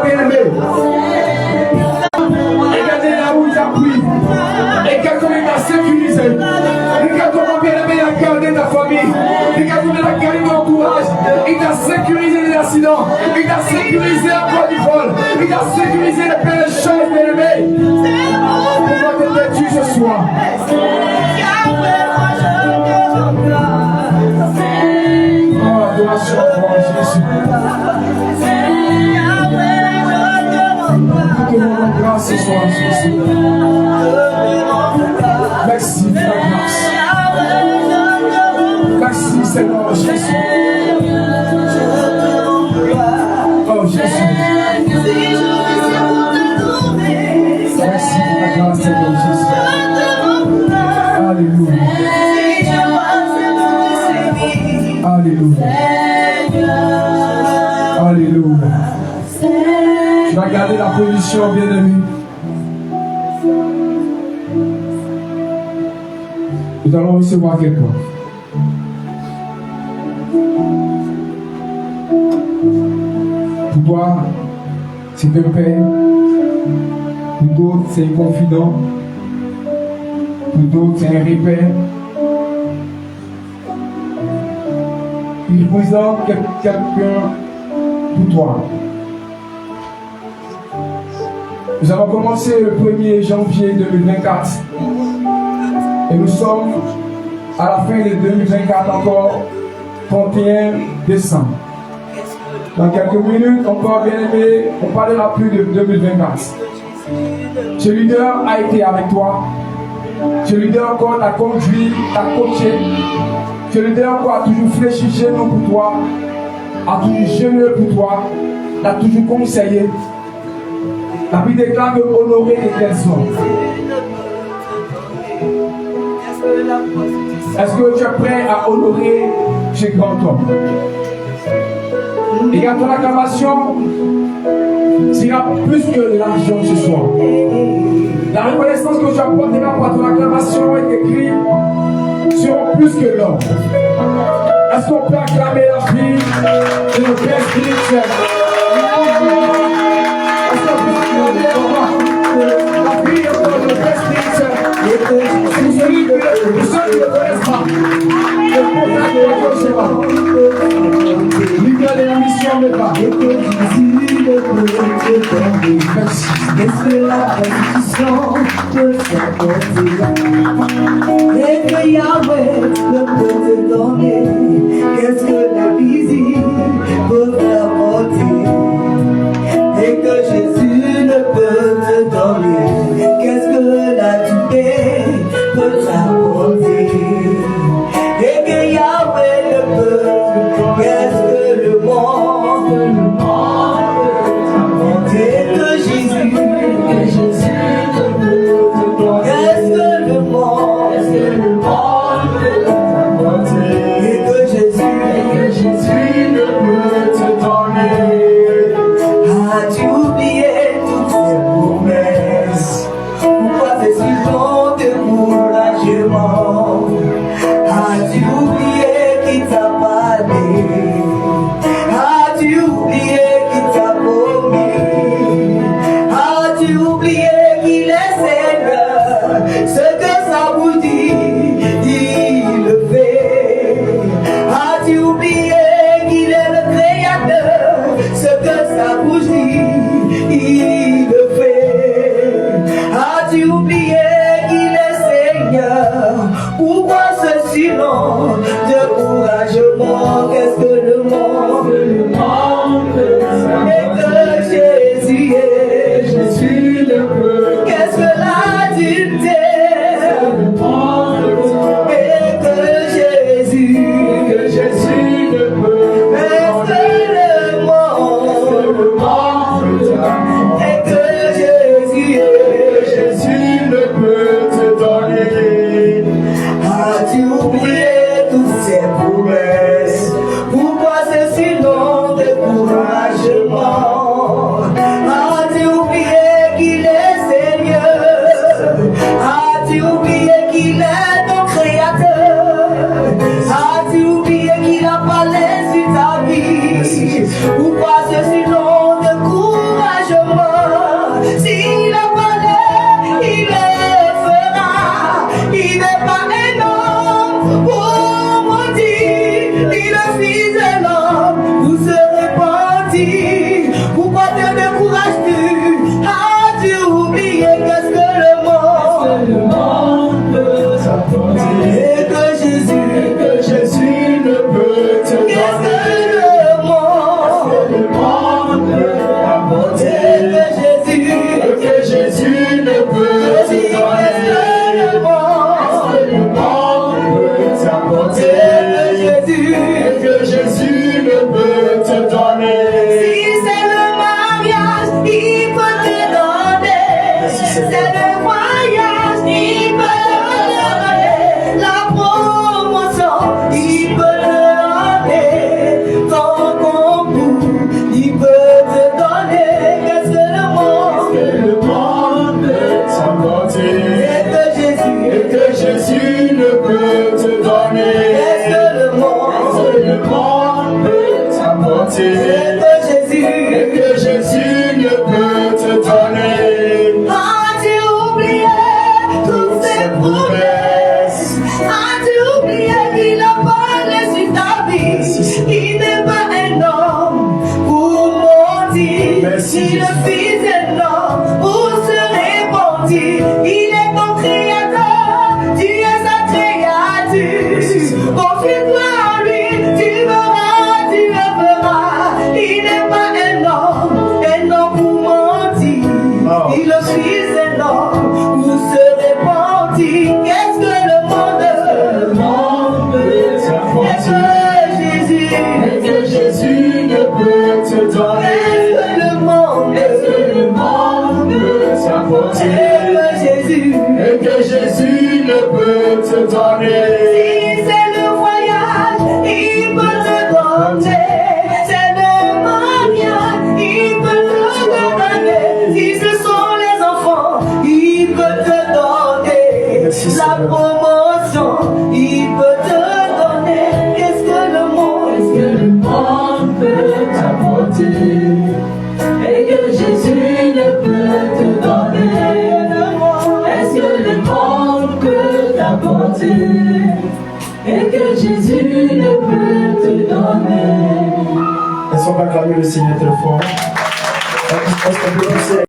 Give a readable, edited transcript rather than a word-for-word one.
bien-aimé. Regardez là où il t'a pris. Regarde comment il t'a sécurisé. Regarde comment bien-aimé il a gardé ta famille. Regarde comment il a gardé ton entourage. Il t'a sécurisé des accidents. Il t'a sécurisé à quoi du vol. Il t'a sécurisé de plein de choses, bien-aimé. Pourquoi te tais-tu ce soir? Oh, adoration pour Jésus. Nous te rendons grâce ce soir, Jésus. Merci, ta grâce. Merci, Seigneur Jésus. Oh, Jésus. Merci, ta grâce, Seigneur Jésus. Alléluia. Alléluia. Alléluia. Tu vas garder la position, bien-aimé. Nous allons recevoir quelqu'un. Pour toi, c'est un père. Pour d'autres, c'est un confident. Pour d'autres, c'est un repère. Il représente quelqu'un pour toi. Nous avons commencé le 1er janvier 2024 et nous sommes à la fin de 2024 encore 31 décembre. Dans quelques minutes, encore bien aimé, on ne parlera plus de 2024. Ce leader a été avec toi. Ce leader encore t'a conduit, t'a coaché. Ce leader encore a toujours fléchi chez nous pour toi, a toujours jeûné pour toi, t'a toujours conseillé. La Bible déclare que honorer les personnes. Est-ce que tu es prêt à honorer ce grand homme? Et quand ton acclamation sera plus que l'argent ce soir. La reconnaissance que tu apporteras par ton acclamation est écrite sera plus que l'or. Est-ce qu'on peut acclamer la vie de nos pères spirituels? Est-ce qu'on peut acclamer la vie de nos pères spirituels? Pour celui qui ne connaissent pas, le contact de la Joshua. L'idée de la mission de pas. Laisse la bénédiction de sa côté. Et que Yahweh ne peut te donner. Qu'est-ce que l'invisible peut t'apporter? Et que Jésus ne peut te donner. Qu'est-ce que la tuer peut t'apporter? Et que Yahweh ne peut. Qu'est-ce que le monde peut t'apporter? Et que Jésus ne peut te donner. Qu'est-ce que le monde peut t'apporter? Et que Jésus Merci, Si le Jésus. Fils est l'homme pour se répandre, il est ton créateur, tu es sa créature. Confie-toi en lui, tu verras, tu le verras. Il n'est pas un homme pour mentir. Oh. Il le Fils est l'homme pour se répandre. Qu'est-ce que le monde peut t'apporter? Jésus, Et que Jésus ne peut te donner. est-ce que le monde peut t'apporter. Jésus, Et que Jésus ne peut te donner. si c'est le voyage, il peut te donner. C'est le mariage, il peut te donner. Si ce sont les enfants, il peut te donner. Merci, La Seigneur. promotion, il peut te donner. Qu'est-ce que le monde peut t'apporter. Et que Jésus ne peut te donner. Est-ce que le monde peut t'apporter? Et que Jésus ne peut te donner. Est-ce qu'on va acclamer le Seigneur très fort? Est-ce qu'on peut lancer